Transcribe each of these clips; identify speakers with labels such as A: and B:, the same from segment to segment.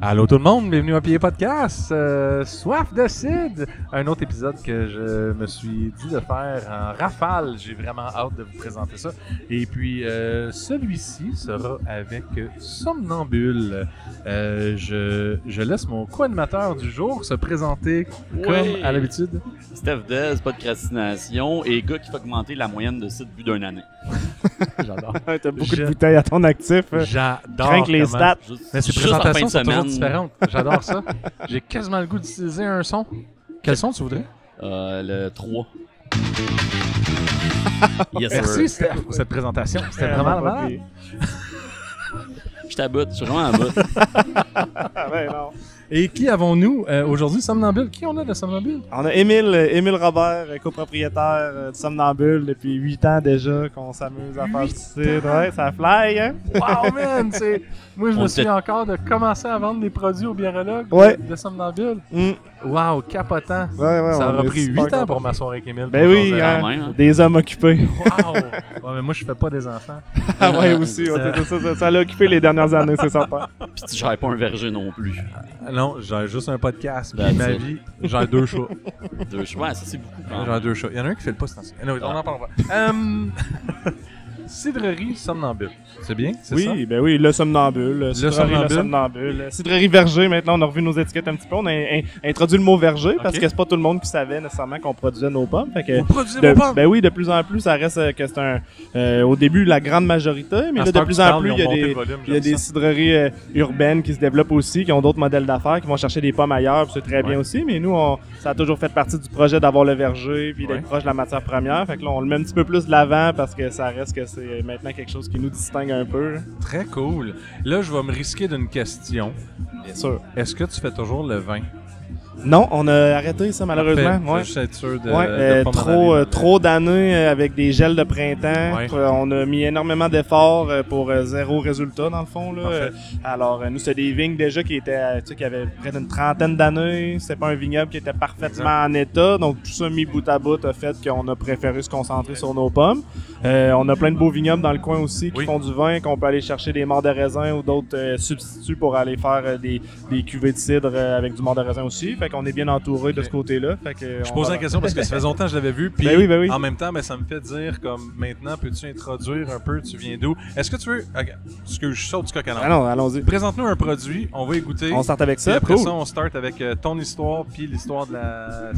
A: Allô tout le monde, bienvenue à Pied Podcast, Soif de Cidre, un autre épisode que je me suis dit de faire en rafale, j'ai vraiment hâte de vous présenter ça. Et puis celui-ci sera avec Somnambule. Je laisse mon co-animateur du jour se présenter comme à l'habitude.
B: Steph Dez, pas de procrastination, et gars qui fait augmenter la moyenne de cidre bu d'une année.
A: J'adore.
C: T'as beaucoup de bouteilles à ton actif.
A: J'adore.
C: Crank les stats.
A: Mais ces présentations sont toujours différentes. J'adore ça. J'ai quasiment le goût d'utiliser un son. Quel son tu voudrais?
B: Le 3.
A: Yes, merci Steph pour cette présentation. C'était vraiment malade.
B: Je t'aboute, je suis vraiment à bout.
C: Ouais, non.
A: Et qui avons-nous aujourd'hui? Somnambule. Qui on a de Somnambule?
C: On a Émile Robert, copropriétaire de Somnambule depuis 8 ans déjà, qu'on s'amuse à faire du cidre. Ouais, ça fly, hein?
A: Wow, man! Moi, je me souviens encore de commencer à vendre des produits au biérologue de Somnambule. Wow, capotant!
C: Ouais,
A: ça aura pris 8 ans pour m'asseoir avec Émile.
C: Ben oui, hein? Des hommes occupés.
A: Wow! Ouais, mais moi, je fais pas des enfants.
C: Ah ouais, aussi. Ça l'a occupé les dernières années, c'est certain.
B: Puis tu gères pas un verger non plus.
A: Non, j'ai juste un podcast. Puis ma vie, j'ai 2 chats.
B: 2 chats? Ouais, ça c'est beaucoup.
A: J'ai 2 chats. Il y en a un qui fait le poste. On en parle pas. Cidrerie Somnambule. C'est bien? C'est ça?
C: Ben oui, le Somnambule. Le Somnambule. Cidrerie Verger, maintenant, on a revu nos étiquettes un petit peu. On a introduit le mot verger parce que c'est pas tout le monde qui savait nécessairement qu'on produisait nos pommes.
A: Vous produisez vos pommes?
C: Ben oui, de plus en plus, ça reste que c'est au début, la grande majorité, mais là, de plus en plus, il y a des cidreries urbaines qui se développent aussi, qui ont d'autres modèles d'affaires, qui vont chercher des pommes ailleurs, puis c'est très bien aussi. Mais nous, ça a toujours fait partie du projet d'avoir le verger, puis d'être proche de la matière première. Fait que là, on le met un petit peu plus de l'avant parce que ça reste que c'est maintenant quelque chose qui nous distingue un peu.
A: Très cool. Là, je vais me risquer d'une question.
C: Bien sûr.
A: Est-ce que tu fais toujours le vin?
C: Non, on a arrêté ça malheureusement.
A: Ouais. Juste être sûr de
C: trop d'années avec des gels de printemps.
A: Ouais.
C: On a mis énormément d'efforts pour zéro résultat dans le fond. Là. Alors nous, c'était des vignes déjà qui avaient près d'une trentaine d'années. C'était pas un vignoble qui était parfaitement en état. Donc tout ça mis bout à bout a fait qu'on a préféré se concentrer sur nos pommes. On a plein de beaux vignobles dans le coin aussi qui font du vin, qu'on peut aller chercher des morts de raisin ou d'autres substituts pour aller faire des cuvées de cidre avec du mort de raisin aussi. Fait qu'on est bien entouré de ce côté-là. Fait que
A: je pose la question parce que ça fait longtemps que je l'avais vu. Puis
C: oui.
A: En même temps, ça me fait dire comme maintenant, peux-tu introduire un peu, tu viens d'où? Est-ce que tu veux... Est-ce que je saute du coq à l'âne?
C: Allons-y.
A: Présente-nous un produit, on va y goûter.
C: On start avec ça.
A: Et après ça, on start avec ton histoire puis l'histoire de la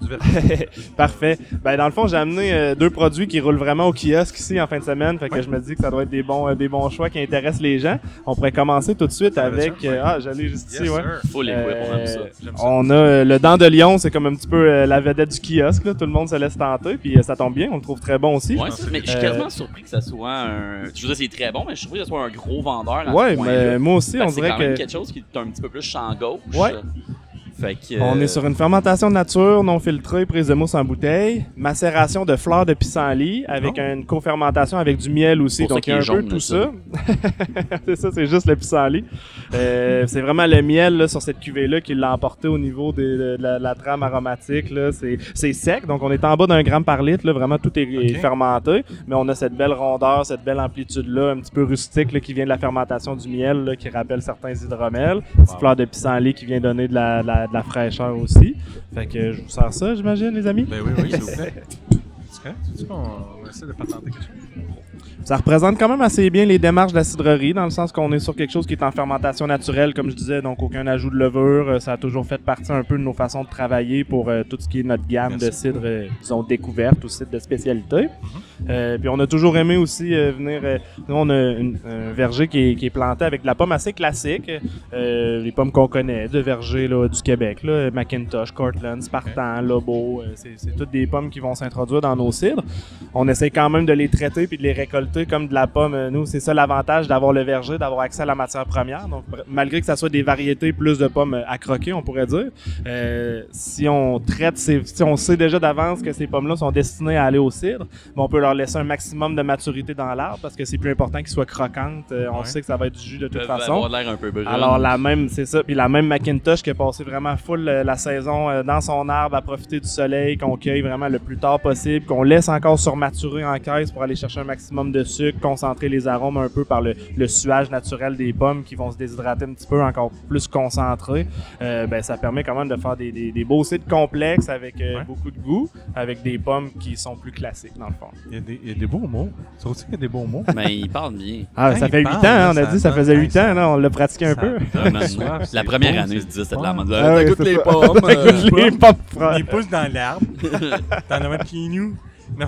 C: du verger. Parfait. Ben dans le fond, j'ai amené 2 produits qui roulent vraiment au kiosque ici en fin de semaine. Fait que je me dis que ça doit être des bons choix qui intéressent les gens. On pourrait commencer tout de suite avec... j'allais juste ici,
B: Faut les on aime ça.
C: On a le dent de lion, c'est comme un petit peu la vedette du kiosque. Là. Tout le monde se laisse tenter, puis ça tombe bien, on le trouve très bon aussi.
B: Ouais, mais je suis quasiment surpris que ça soit un... Je veux dire, c'est très bon, mais je suis surpris que ça soit un gros vendeur.
C: Mais moi aussi, on dirait que...
B: C'est quand même quelque chose qui est un petit peu plus champ gauche.
C: Ouais.
B: Fait que,
C: on est sur une fermentation nature, non filtrée, prise de mousse en bouteille, macération de fleurs de pissenlit avec une co-fermentation avec du miel aussi. Donc il y a un peu tout ça. C'est ça, c'est juste le pissenlit. C'est vraiment le miel là, sur cette cuvée-là qui l'a emporté au niveau de la trame aromatique. Là. C'est sec, donc on est en bas d'un gramme par litre. Là. Vraiment, tout est fermenté. Mais on a cette belle rondeur, cette belle amplitude-là, un petit peu rustique là, qui vient de la fermentation du miel, là, qui rappelle certains hydromels. Petite fleur de pissenlit qui vient donner de la fraîcheur aussi. Fait que je vous sers ça, j'imagine, les amis?
A: Ben oui, s'il vous plaît. Tu dis qu'on va essayer de patenter quelque chose?
C: Ça représente quand même assez bien les démarches de la cidrerie, dans le sens qu'on est sur quelque chose qui est en fermentation naturelle, comme je disais, donc aucun ajout de levure. Ça a toujours fait partie un peu de nos façons de travailler pour tout ce qui est notre gamme de cidre, disons, découverte ou cidre de spécialité. Puis on a toujours aimé aussi venir... nous, on a un verger qui est planté avec de la pomme assez classique, les pommes qu'on connaît, de verger là, du Québec, là, Macintosh, Cortland, Spartan, Lobo, c'est toutes des pommes qui vont s'introduire dans nos cidres. On essaie quand même de les traiter puis de les récolter récolter comme de la pomme. Nous, c'est ça l'avantage d'avoir le verger, d'avoir accès à la matière première. Donc, malgré que ça soit des variétés plus de pommes à croquer, on pourrait dire, si on traite, si on sait déjà d'avance que ces pommes-là sont destinées à aller au cidre, on peut leur laisser un maximum de maturité dans l'arbre parce que c'est plus important qu'ils soient croquantes. On sait que ça va être du jus de toute façon.
B: Avoir l'air un peu brun.
C: Alors, c'est ça. Puis la même Macintosh qui a passé vraiment full la saison dans son arbre à profiter du soleil, qu'on cueille vraiment le plus tard possible, qu'on laisse encore surmaturer en caisse pour aller chercher un maximum de sucre, concentrer les arômes un peu par le suage naturel des pommes qui vont se déshydrater un petit peu, encore plus concentrés. Ça permet quand même de faire des beaux cidres complexes avec beaucoup de goût, avec des pommes qui sont plus classiques dans le fond.
A: Il y a des beaux mots. Tu trouves aussi qu'il y a des beaux mots?
B: Mais il parle bien.
C: Ah, ça fait 8 ans, hein, on a dit, ça faisait 8 ans, là, on l'a pratiqué un peu.
B: La première année, je disais, c'était de la mode.
C: Ah,
B: T'écoutes les pommes.
C: T'écoutes les pommes, frère.
A: Il pousse dans l'arbre. T'en as un pied nu. Non.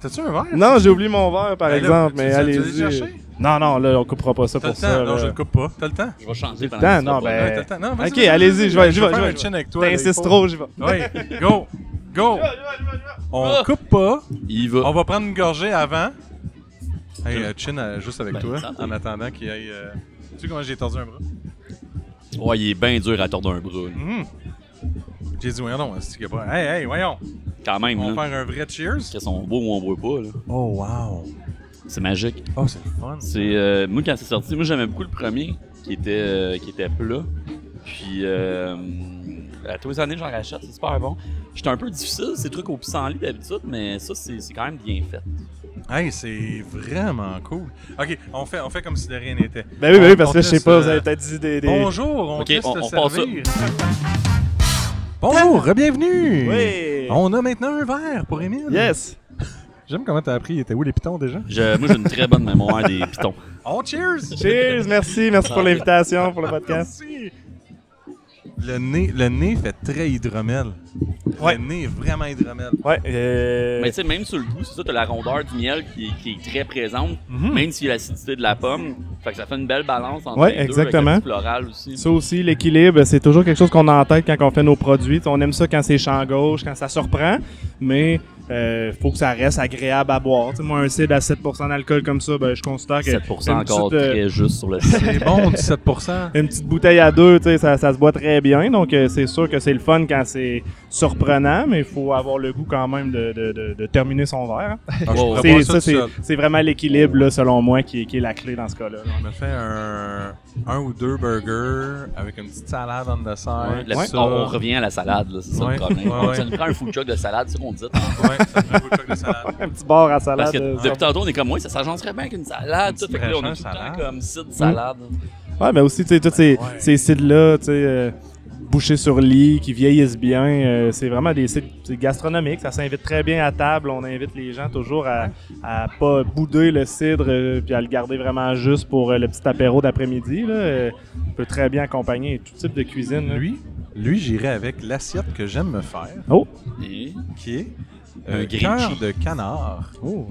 A: T'as-tu un verre?
C: Non, j'ai oublié mon verre, par exemple, mais
A: Tu l'as
C: allez-y.
A: cherché?
C: Non, là, on coupera pas ça
A: T'as
C: pour
A: le temps?
C: ça.
A: Non,
C: là.
A: je le coupe pas. T'as le temps?
B: Je vais changer pendant
C: Temps,
B: que tu
C: non,
B: seras pas
C: ben-
B: là.
A: Ouais, t'as le temps. Non, vas-y,
C: Ok,
A: vas-y,
C: allez-y,
A: vas-y.
C: je vais
A: faire
C: faire
A: un chin avec toi.
C: T'insistes trop, j'y vais.
A: Oui, go! Go! On coupe pas.
B: Il va.
A: On va prendre une gorgée avant. Hey, chin juste avec
B: Ben,
A: toi,
B: santé.
A: en attendant qu'il aille... Tu sais comment j'ai tordu un bras?
B: Ouais, il est bien dur à tordre un bras.
A: J'ai dit, voyons donc, c'est qu'il y a pas... Hey, voyons!
B: Quand même,
A: On
B: là.
A: va faire un vrai cheers?
B: Qu'elles sont beaux ou on boit pas, là.
A: Oh, wow!
B: C'est magique.
A: Oh, c'est le fun.
B: C'est moi quand c'est sorti, moi j'aimais beaucoup le premier qui était plat. Puis à tous les années j'en rachète, c'est super bon. J'étais un peu difficile ces trucs au pissenlit d'habitude, mais ça c'est quand même bien fait.
A: Hey, c'est vraiment cool. Ok, on fait comme si de rien n'était.
C: Ben oui, parce
A: On
C: que je sais
A: laisse,
C: pas, vous avez peut-être dit des...
A: Bonjour, on
B: Ok,
A: te laisse te
B: on passe ça.
A: servir. Bonjour, bienvenue.
C: Oui!
A: On a maintenant un verre pour Émile.
C: Yes!
A: J'aime comment t'as appris. Il était où les pitons déjà?
B: Moi j'ai une très bonne mémoire des pitons.
A: Oh, cheers!
C: Cheers! Merci pour l'invitation, pour le podcast.
A: Merci. Le nez fait très hydromel.
C: Ouais.
A: Le nez est vraiment hydromel.
C: Ouais,
B: Mais tu sais, même sur le goût, c'est ça, t'as la rondeur du miel qui est très présente, même s'il y a l'acidité de la pomme. Fait que ça fait une belle balance entre
C: Ouais,
B: les deux,
C: exactement.
B: avec le petit floral aussi.
C: ça aussi, l'équilibre, c'est toujours quelque chose qu'on a en tête quand on fait nos produits. T'sais, on aime ça quand c'est champ gauche, quand ça surprend, mais faut que ça reste agréable à boire. T'sais, moi, un cidre à 7% d'alcool comme ça, je considère que
B: 7%
C: une
B: encore
C: petite,
B: très juste sur le site.
A: C'est bon, 17%.
C: une petite bouteille à deux, ça se boit très bien. Donc, c'est sûr que c'est le fun quand c'est surprenant, mais il faut avoir le goût quand même de terminer son verre. Hein.
A: Ah, je ferais pas ça tout seul.
C: C'est vraiment l'équilibre, là, selon moi, qui est la clé dans ce cas-là.
A: On me fait un ou deux burgers avec une petite salade en dessert.
B: Ouais,
A: ça.
B: on revient à la salade, là, c'est ça
A: Ouais,
B: le problème.
A: ouais.
B: Ça nous prend un food truck de salade, c'est ce qu'on dit.
A: Ouais, ça me fait beaucoup de salade.
C: Un petit bar à salade.
B: Parce que depuis tantôt, on est comme, ouais, ça s'agencerait bien qu'une salade. Tout, fait que là, on est tout le
A: salade.
B: temps comme site salade.
C: Ouais, mais aussi, tu sais, tous ces cidres-là, tu sais, bouchés sur lit, qui vieillissent bien, c'est vraiment des cidres gastronomiques. Ça s'invite très bien à table. On invite les gens toujours à pas bouder le cidre puis à le garder vraiment juste pour le petit apéro d'après-midi. Là. On peut très bien accompagner tout type de cuisine. Là.
A: Lui, j'irais avec l'assiette que j'aime me faire,
C: Oh!
B: Et
A: qui est
B: Un
A: cœur
B: grilled
A: de canard.
C: Oh!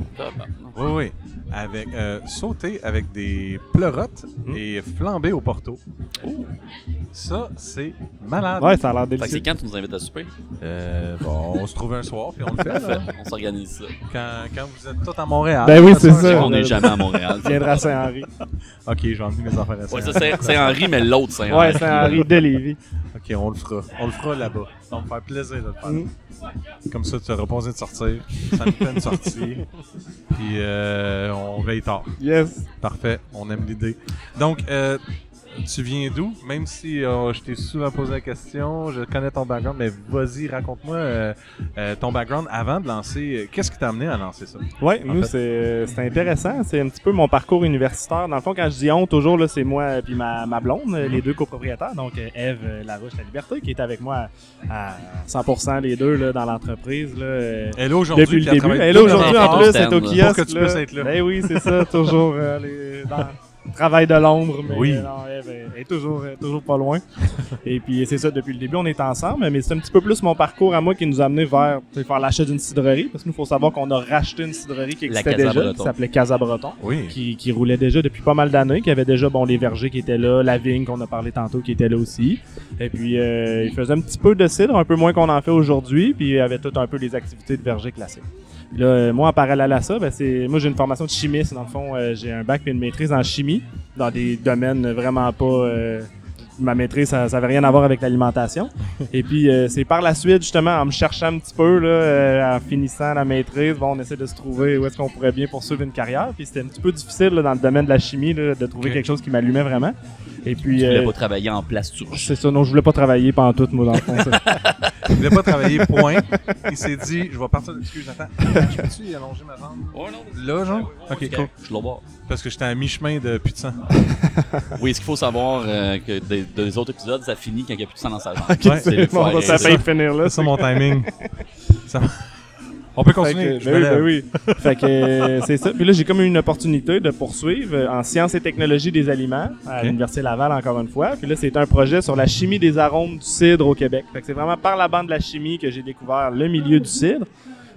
A: Oui. Avec, sauté avec des pleurotes et flambé au porto. Ça, c'est malade.
C: Ouais, ça a l'air
B: fait que c'est
C: délicieux.
B: quand tu nous invites à souper?
A: Bon, on se trouve un soir puis on le fait.
B: Parfait,
A: Là.
B: on s'organise ça.
A: Quand vous êtes tous à Montréal.
C: Ben oui, c'est
A: Ça,
C: ça.
B: On n'est jamais à Montréal.
C: Viendra à Saint-Henri.
A: Ok, je vais emmener mes affaires à
B: Ouais,
A: Saint-Henri.
B: ça c'est Henri, mais l'autre c'est
C: Ouais, Saint-Henri de Lévis.
A: Ok, on le fera. On le fera là-bas. Ça va me faire plaisir de le faire. Comme ça, tu n'auras pas besoin de sortir. Ça nous fait une sortie. Puis on veille tard.
C: Yes.
A: Parfait, on aime l'idée. Donc, tu viens d'où? Même si je t'ai souvent posé la question, je connais ton background, mais vas-y, raconte-moi ton background avant de lancer. Qu'est-ce qui t'a amené à lancer ça?
C: Ouais, nous, c'est intéressant. C'est un petit peu mon parcours universitaire. Dans le fond, quand je dis on, toujours, là, c'est moi et ma blonde, les deux copropriétaires. Donc, Ève Larouche-La Liberté, qui est avec moi à 100% les deux là, dans l'entreprise. Là,
A: Elle est là aujourd'hui.
C: depuis le
A: puis elle
C: début.
A: travaille
C: Elle est là aujourd'hui,
B: dans
C: en plus,
B: le
C: c'est au
B: pour
C: kiosque.
A: que tu puisses être là.
C: Ben oui, c'est ça. Toujours dans le travail de l'ombre. Mais
A: Oui.
C: non, Ève est toujours pas loin. Et puis, c'est ça, depuis le début, on est ensemble. Mais c'est un petit peu plus mon parcours à moi qui nous a amené vers faire l'achat d'une cidrerie. Parce que nous, il faut savoir qu'on a racheté une cidrerie qui
B: La
C: existait
B: Casa
C: déjà,
B: Breton.
C: qui s'appelait Casa Breton.
A: Oui.
C: Qui roulait déjà depuis pas mal d'années, qui avait déjà les vergers qui étaient là, la vigne qu'on a parlé tantôt qui était là aussi. Et puis il faisait un petit peu de cidre, un peu moins qu'on en fait aujourd'hui, puis il y avait tout un peu les activités de verger classiques. Puis là, moi, en parallèle à ça, moi j'ai une formation de chimiste. Dans le fond, j'ai un bac et une maîtrise en chimie dans des domaines vraiment pas... ma maîtrise, ça n'avait rien à voir avec l'alimentation. Et puis, c'est par la suite, justement, en me cherchant un petit peu, là, en finissant la maîtrise, on essaie de se trouver où est-ce qu'on pourrait bien poursuivre une carrière. Puis c'était un petit peu difficile là, dans le domaine de la chimie là, de trouver quelque chose qui m'allumait vraiment. Et puis,
B: tu voulais pas travailler en plasturgie.
C: C'est ça, non, je voulais pas travailler pantoute, moi, dans le fond.
A: Il voulait pas travailler, point. Il s'est dit, je vais partir de... Excuse, attends. Je peux-tu y allonger ma jambe?
B: Ouais, non.
A: Là, genre? Ok, cool.
B: Je l'ai voir.
A: Parce que j'étais à mi-chemin de plus de sang.
B: Oui, ce qu'il faut savoir, que des autres épisodes, ça finit quand il n'y a plus de sang dans sa jambe.
C: Okay, c'est bon, ça fait finir là.
A: C'est ça mon timing. On peut continuer.
C: Oui. Fait que c'est ça. Puis là, j'ai comme eu une opportunité de poursuivre en sciences et technologies des aliments à l'Université Laval, encore une fois. Puis là, c'est un projet sur la chimie des arômes du cidre au Québec. Fait que c'est vraiment par la bande de la chimie que j'ai découvert le milieu du cidre.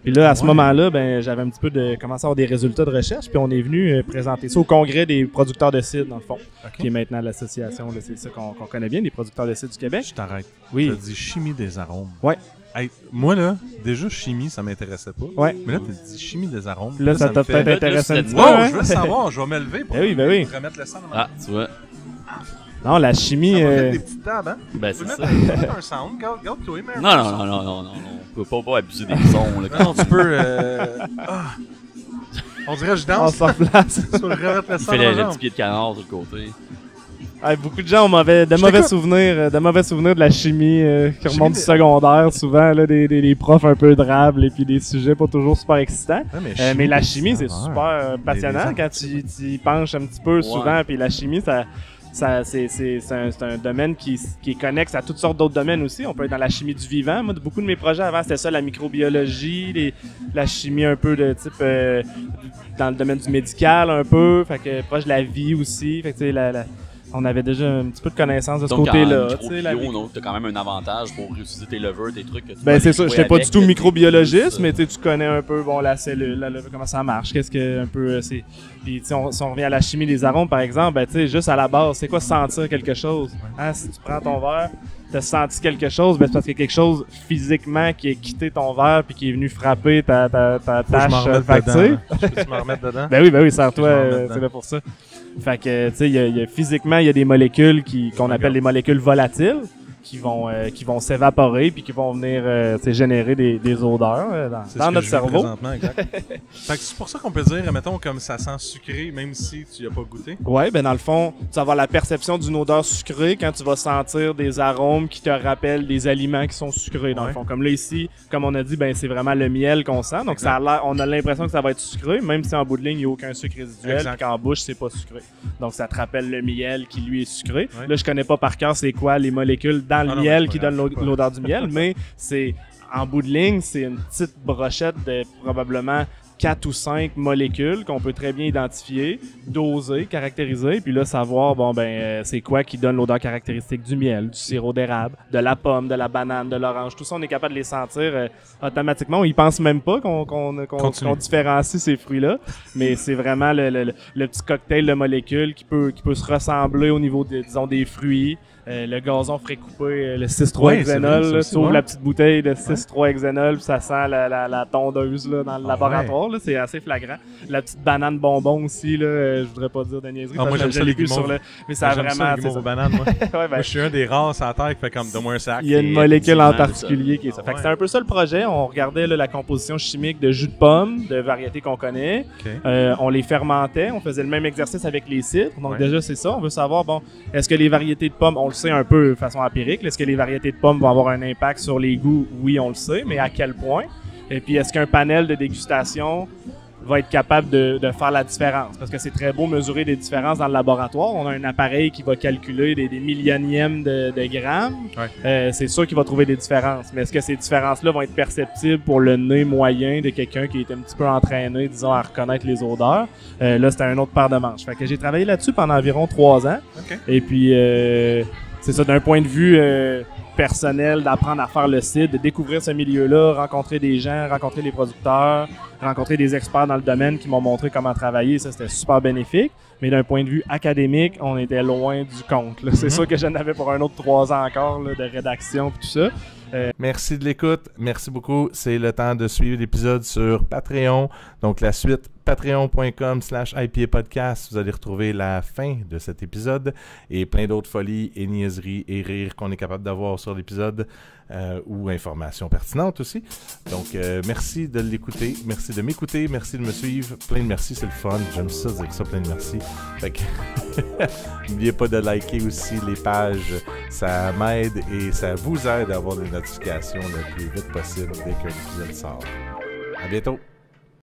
C: Puis là, à ce moment-là, j'avais un petit peu commencé à avoir des résultats de recherche. Puis on est venu présenter ça au congrès des producteurs de cidre, dans le fond, qui est maintenant l'association. Là, c'est ça qu'on connaît bien, des producteurs de cidre du Québec.
A: Je t'arrête.
C: Oui.
A: Tu as dit chimie des arômes.
C: Ouais.
A: Hey, moi, là, déjà, chimie, ça m'intéressait pas.
C: Ouais.
A: Mais là, tu as dit chimie des arômes.
C: Là, ça t'a peut-être intéressé un petit peu.
A: Wow,
C: hein?
A: je veux savoir, je vais me lever pour remettre le sang dans ma
B: tu vois.
C: Non, la chimie...
A: Ça va mettre des petites tables, hein?
B: Ben,
A: tu
B: c'est
A: peux
B: ça.
A: mettre un sound, garde-toi, mais
B: Non. On peut pas abuser des sons, là.
A: Non, tu peux... On dirait que je danse.
C: On s'en place.
A: Tu peux remettre le sang
B: Il
A: dans
B: fait
A: la
B: le
A: jambe.
B: petit pied de canard sur le côté.
C: Beaucoup de gens ont de mauvais souvenirs de la chimie qui remontent du secondaire, souvent là, des profs un peu drables et puis des sujets pas toujours super excitants.
A: Ouais,
C: mais la chimie, c'est super passionnant quand tu y penches un petit peu souvent. Puis la chimie, c'est un domaine qui est connexe à toutes sortes d'autres domaines aussi. On peut être dans la chimie du vivant. Moi, beaucoup de mes projets avant, c'était ça, la microbiologie, la chimie un peu de type dans le domaine du médical un peu. Fait que proche de la vie aussi. Fait que tu sais, on avait déjà un petit peu de connaissance de ce côté-là.
B: Donc, t'as quand même un avantage pour réutiliser tes levures, tes trucs que tu
C: c'est ça. J'étais pas du tout microbiologiste, mais tu connais un peu la cellule, la levure, comment ça marche, qu'est-ce que un peu c'est. Puis si on revient à la chimie des arômes, par exemple, juste à la base, c'est quoi sentir quelque chose? Hein, si tu prends ton verre, t'as senti quelque chose, c'est parce qu'il y a quelque chose physiquement qui a quitté ton verre puis qui est venu frapper ta tâche olfactive.
A: Peux-tu m'en remettre dedans?
C: Ben oui, sers-toi, c'est là pour ça. Fait que, tu sais, physiquement, il y a des molécules qu'on appelle des molécules volatiles qui vont s'évaporer puis qui vont venir générer des odeurs dans notre cerveau.
A: Exact. Fait que c'est pour ça qu'on peut dire, mettons, comme ça sent sucré, même si tu n'y as pas goûté.
C: Ouais, dans le fond, tu vas avoir la perception d'une odeur sucrée quand tu vas sentir des arômes qui te rappellent des aliments qui sont sucrés, dans le fond. Comme là, ici, comme on a dit, c'est vraiment le miel qu'on sent. Donc, on a l'impression que ça va être sucré, même si en bout de ligne, il n'y a aucun sucre résiduel, puis qu'en bouche, c'est pas sucré. Donc, ça te rappelle le miel qui, lui, est sucré. Ouais. Là, je connais pas par cœur c'est quoi les molécules dans le miel qui donne l'odeur du miel, mais c'est en bout de ligne, c'est une petite brochette de probablement 4 ou 5 molécules qu'on peut très bien identifier, doser, caractériser, puis là savoir c'est quoi qui donne l'odeur caractéristique du miel, du sirop d'érable, de la pomme, de la banane, de l'orange. Tout ça, on est capable de les sentir automatiquement. On y pense même pas qu'on différencie ces fruits-là, mais c'est vraiment le petit cocktail de molécules qui peut se ressembler au niveau des fruits. Le gazon frais coupé, le 6,3-hexanol, tu ouvres la petite bouteille de 6,3-hexanol, puis ça sent la tondeuse là, dans le laboratoire, là, c'est assez flagrant. La petite banane bonbon aussi, là, je voudrais pas dire de niaiserie,
A: moi j'aime ça les guimauves.
C: Mais ça a vraiment...
A: J'aime ça les bananes, moi. Moi je suis un des rares sur la terre qui fait comme donne-moi un sac.
C: Il y a une molécule en particulier qui est ça. Fait que c'était un peu ça le projet, on regardait la composition chimique de jus de pomme, de variétés qu'on connaît, on les fermentait, on faisait le même exercice avec les cidres, donc déjà c'est ça, on veut savoir, est-ce que les variétés de pommes, on le sait un peu de façon empirique. Est-ce que les variétés de pommes vont avoir un impact sur les goûts? Oui, on le sait, mais à quel point? Et puis, est-ce qu'un panel de dégustation va être capable de faire la différence? Parce que c'est très beau mesurer des différences dans le laboratoire. On a un appareil qui va calculer des millionièmes de grammes. Ouais. C'est sûr qu'il va trouver des différences. Mais est-ce que ces différences-là vont être perceptibles pour le nez moyen de quelqu'un qui est un petit peu entraîné, disons, à reconnaître les odeurs? Là, c'était un autre paire de manches. Fait que j'ai travaillé là-dessus pendant environ 3 ans. Okay. Et puis... c'est ça, d'un point de vue personnel, d'apprendre à faire le cidre, de découvrir ce milieu-là, rencontrer des gens, rencontrer les producteurs, rencontrer des experts dans le domaine qui m'ont montré comment travailler. Ça, c'était super bénéfique. Mais d'un point de vue académique, on était loin du compte. C'est sûr que j'en avais pour un autre 3 ans encore là, de rédaction et tout ça.
D: Merci de l'écoute. Merci beaucoup. C'est le temps de suivre l'épisode sur Patreon. Donc, la suite, patreon.com/IPApodcast. Vous allez retrouver la fin de cet épisode et plein d'autres folies et niaiseries et rires qu'on est capable d'avoir sur l'épisode ou informations pertinentes aussi. Donc, merci de l'écouter. Merci de m'écouter. Merci de me suivre. Plein de merci. C'est le fun. J'aime ça dire ça. Plein de merci. Fait que n'oubliez pas de liker aussi les pages. Ça m'aide et ça vous aide à avoir des notifications le plus vite possible dès qu'un épisode sort. À bientôt!